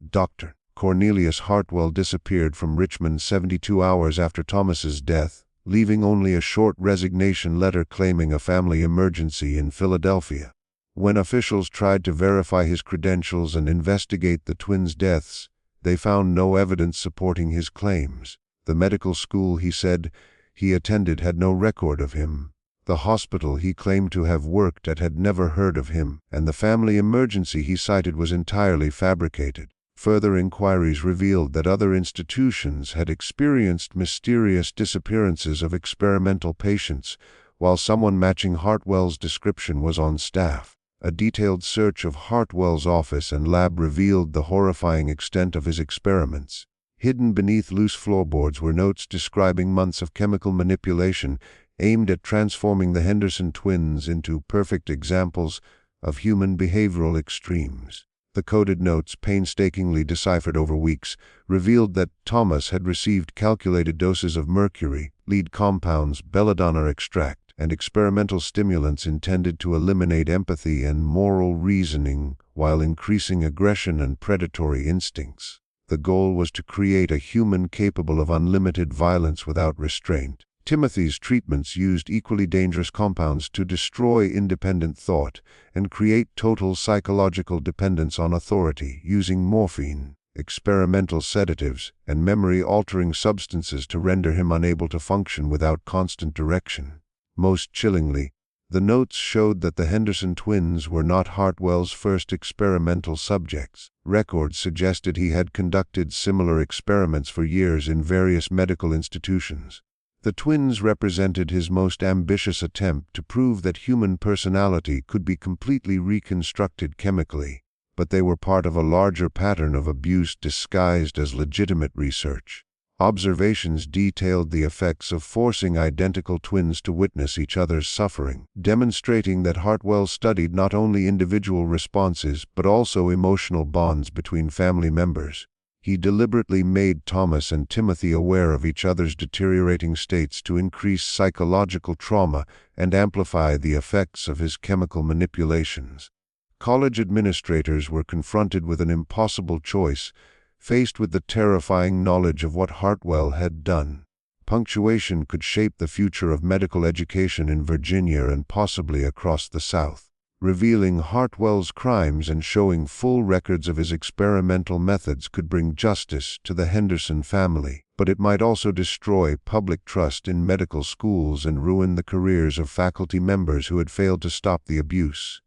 Dr. Cornelius Hartwell disappeared from Richmond 72 hours after Thomas's death, leaving only a short resignation letter claiming a family emergency in Philadelphia. When officials tried to verify his credentials and investigate the twins' deaths, they found no evidence supporting his claims. The medical school he said he attended had no record of him. The hospital he claimed to have worked at had never heard of him, and the family emergency he cited was entirely fabricated. Further inquiries revealed that other institutions had experienced mysterious disappearances of experimental patients, while someone matching Hartwell's description was on staff. A detailed search of Hartwell's office and lab revealed the horrifying extent of his experiments. Hidden beneath loose floorboards were notes describing months of chemical manipulation aimed at transforming the Henderson twins into perfect examples of human behavioral extremes. The coded notes, painstakingly deciphered over weeks, revealed that Thomas had received calculated doses of mercury, lead compounds, belladonna extract, and experimental stimulants intended to eliminate empathy and moral reasoning while increasing aggression and predatory instincts. The goal was to create a human capable of unlimited violence without restraint. Timothy's treatments used equally dangerous compounds to destroy independent thought and create total psychological dependence on authority, using morphine, experimental sedatives, and memory-altering substances to render him unable to function without constant direction. Most chillingly, the notes showed that the Henderson twins were not Hartwell's first experimental subjects. Records suggested he had conducted similar experiments for years in various medical institutions. The twins represented his most ambitious attempt to prove that human personality could be completely reconstructed chemically, but they were part of a larger pattern of abuse disguised as legitimate research. Observations detailed the effects of forcing identical twins to witness each other's suffering, demonstrating that Hartwell studied not only individual responses but also emotional bonds between family members. He deliberately made Thomas and Timothy aware of each other's deteriorating states to increase psychological trauma and amplify the effects of his chemical manipulations. College administrators were confronted with an impossible choice, faced with the terrifying knowledge of what Hartwell had done. Punctuation could shape the future of medical education in Virginia and possibly across the South. Revealing Hartwell's crimes and showing full records of his experimental methods could bring justice to the Henderson family, but it might also destroy public trust in medical schools and ruin the careers of faculty members who had failed to stop the abuse.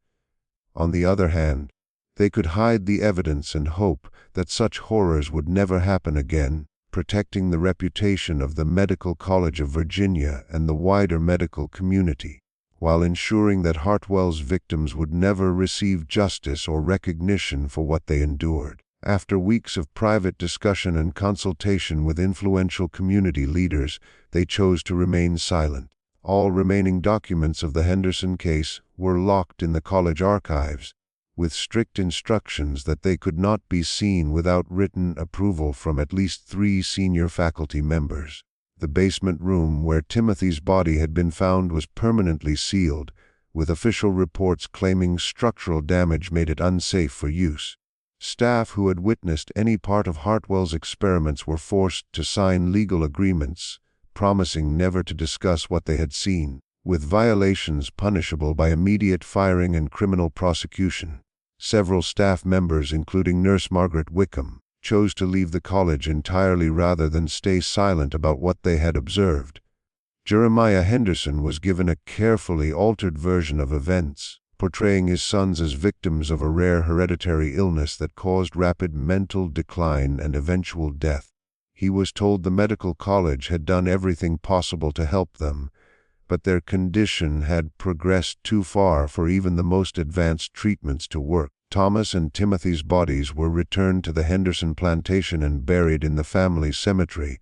On the other hand, they could hide the evidence and hope that such horrors would never happen again, protecting the reputation of the Medical College of Virginia and the wider medical community, while ensuring that Hartwell's victims would never receive justice or recognition for what they endured. After weeks of private discussion and consultation with influential community leaders, they chose to remain silent. All remaining documents of the Henderson case were locked in the college archives, with strict instructions that they could not be seen without written approval from at least 3 senior faculty members. The basement room where Timothy's body had been found was permanently sealed, with official reports claiming structural damage made it unsafe for use. Staff who had witnessed any part of Hartwell's experiments were forced to sign legal agreements, promising never to discuss what they had seen, with violations punishable by immediate firing and criminal prosecution. Several staff members, including Nurse Margaret Wickham, chose to leave the college entirely rather than stay silent about what they had observed. Jeremiah Henderson was given a carefully altered version of events, portraying his sons as victims of a rare hereditary illness that caused rapid mental decline and eventual death. He was told the medical college had done everything possible to help them, but their condition had progressed too far for even the most advanced treatments to work. Thomas and Timothy's bodies were returned to the Henderson plantation and buried in the family cemetery,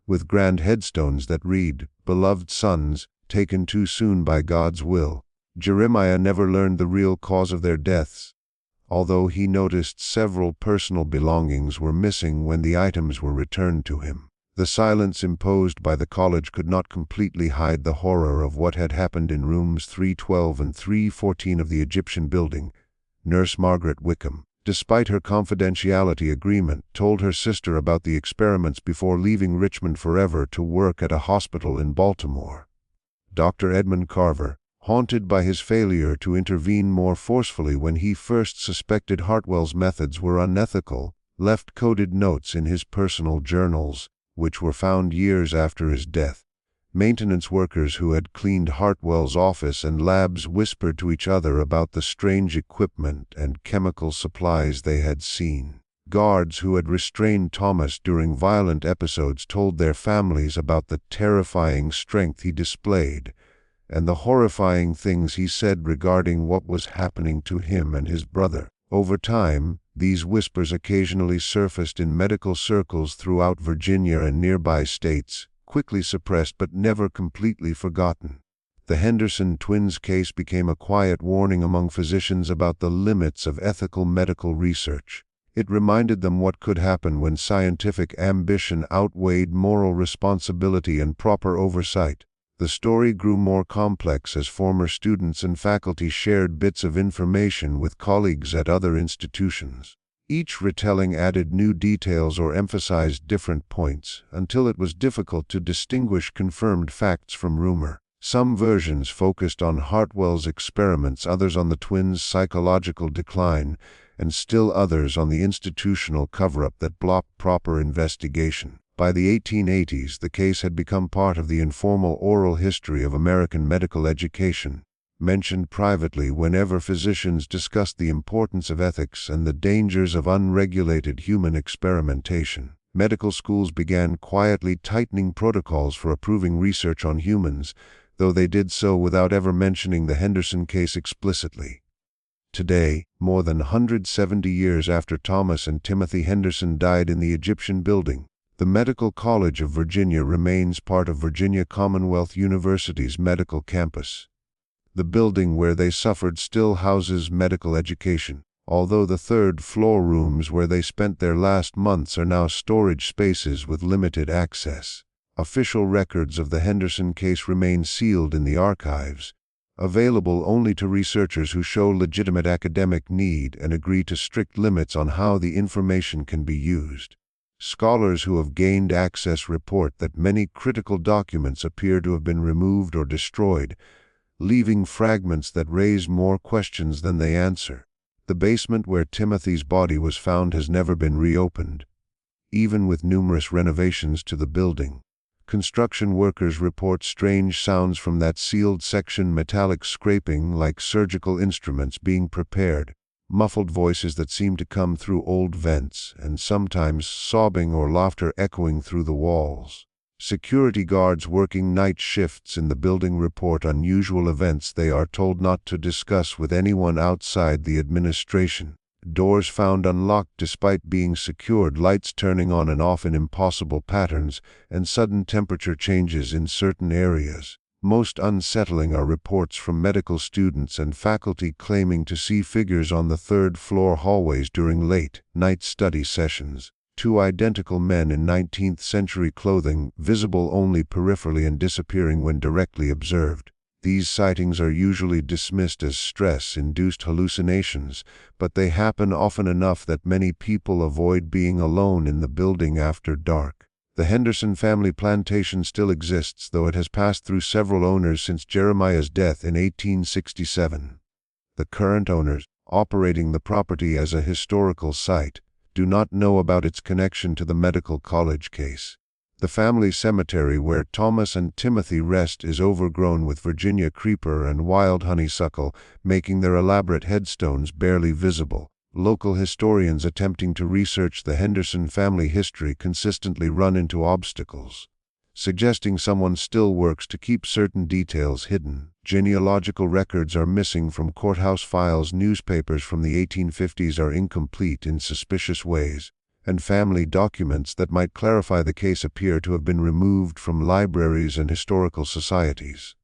with grand headstones that read, "Beloved sons, taken too soon by God's will." Jeremiah never learned the real cause of their deaths. although he noticed several personal belongings were missing when the items were returned to him. The silence imposed by the college could not completely hide the horror of what had happened in rooms 312 and 314 of the Egyptian building. Nurse Margaret Wickham, despite her confidentiality agreement, told her sister about the experiments before leaving Richmond forever to work at a hospital in Baltimore. Dr. Edmund Carver, haunted by his failure to intervene more forcefully when he first suspected Hartwell's methods were unethical, left coded notes in his personal journals, which were found years after his death. Maintenance workers who had cleaned Hartwell's office and labs whispered to each other about the strange equipment and chemical supplies they had seen. Guards who had restrained Thomas during violent episodes told their families about the terrifying strength he displayed and the horrifying things he said regarding what was happening to him and his brother. Over time, these whispers occasionally surfaced in medical circles throughout Virginia and nearby states, quickly suppressed but never completely forgotten. The Henderson twins case became a quiet warning among physicians about the limits of ethical medical research. It reminded them what could happen when scientific ambition outweighed moral responsibility and proper oversight. The story grew more complex as former students and faculty shared bits of information with colleagues at other institutions. Each retelling added new details or emphasized different points, until it was difficult to distinguish confirmed facts from rumor. Some versions focused on Hartwell's experiments, others on the twins' psychological decline, and still others on the institutional cover-up that blocked proper investigation. By the 1880s, the case had become part of the informal oral history of American medical education, mentioned privately whenever physicians discussed the importance of ethics and the dangers of unregulated human experimentation. Medical schools began quietly tightening protocols for approving research on humans, though they did so without ever mentioning the Henderson case explicitly. Today, more than 170 years after Thomas and Timothy Henderson died in the Egyptian building, the Medical College of Virginia remains part of Virginia Commonwealth University's medical campus. The building where they suffered still houses medical education, although the third-floor rooms where they spent their last months are now storage spaces with limited access. Official records of the Henderson case remain sealed in the archives, available only to researchers who show legitimate academic need and agree to strict limits on how the information can be used. Scholars who have gained access report that many critical documents appear to have been removed or destroyed, leaving fragments that raise more questions than they answer. The basement where Timothy's body was found has never been reopened, even with numerous renovations to the building. Construction workers report strange sounds from that sealed section, metallic scraping like surgical instruments being prepared, muffled voices that seem to come through old vents, and sometimes sobbing or laughter echoing through the walls. Security guards working night shifts in the building report unusual events they are told not to discuss with anyone outside the administration. Doors found unlocked despite being secured, lights turning on and off in impossible patterns, and sudden temperature changes in certain areas. Most unsettling are reports from medical students and faculty claiming to see figures on the third-floor hallways during late-night study sessions. Two identical men in 19th-century clothing, visible only peripherally and disappearing when directly observed. These sightings are usually dismissed as stress-induced hallucinations, but they happen often enough that many people avoid being alone in the building after dark. The Henderson family plantation still exists, though it has passed through several owners since Jeremiah's death in 1867. The current owners, operating the property as a historical site, do not know about its connection to the medical college case. The family cemetery where Thomas and Timothy rest is overgrown with Virginia creeper and wild honeysuckle, making their elaborate headstones barely visible. Local historians attempting to research the Henderson family history consistently run into obstacles, suggesting someone still works to keep certain details hidden. Genealogical records are missing from courthouse files, newspapers from the 1850s are incomplete in suspicious ways, and family documents that might clarify the case appear to have been removed from libraries and historical societies.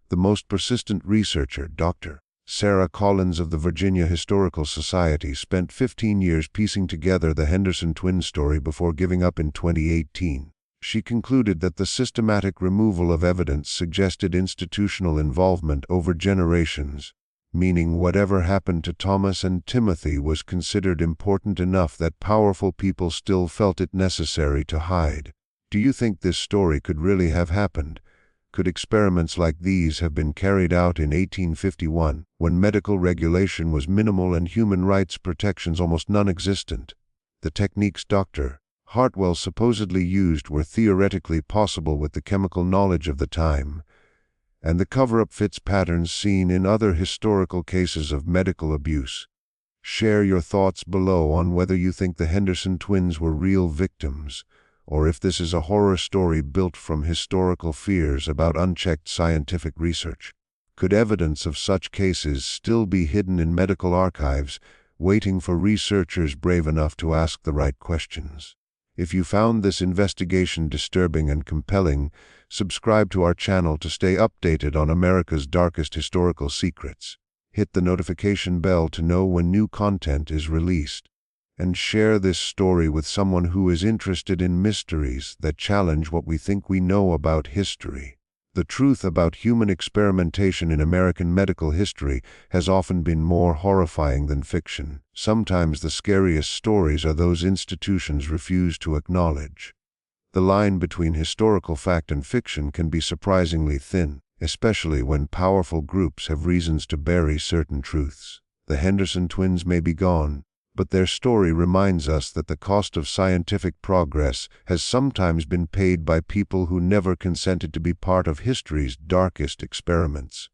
The most persistent researcher, Dr. Sarah Collins of the Virginia Historical Society spent 15 years piecing together the Henderson twin story before giving up in 2018. She concluded that the systematic removal of evidence suggested institutional involvement over generations, meaning whatever happened to Thomas and Timothy was considered important enough that powerful people still felt it necessary to hide. Do you think this story could really have happened? Could experiments like these have been carried out in 1851, when medical regulation was minimal and human rights protections almost non-existent? The techniques Dr. Hartwell supposedly used were theoretically possible with the chemical knowledge of the time, and the cover-up fits patterns seen in other historical cases of medical abuse. Share your thoughts below on whether you think the Henderson twins were real victims, or if this is a horror story built from historical fears about unchecked scientific research. Could evidence of such cases still be hidden in medical archives, waiting for researchers brave enough to ask the right questions? If you found this investigation disturbing and compelling, subscribe to our channel to stay updated on America's darkest historical secrets. Hit the notification bell to know when new content is released. And share this story with someone who is interested in mysteries that challenge what we think we know about history. The truth about human experimentation in American medical history has often been more horrifying than fiction. Sometimes the scariest stories are those institutions refuse to acknowledge. The line between historical fact and fiction can be surprisingly thin, especially when powerful groups have reasons to bury certain truths. The Henderson twins may be gone, but their story reminds us that the cost of scientific progress has sometimes been paid by people who never consented to be part of history's darkest experiments.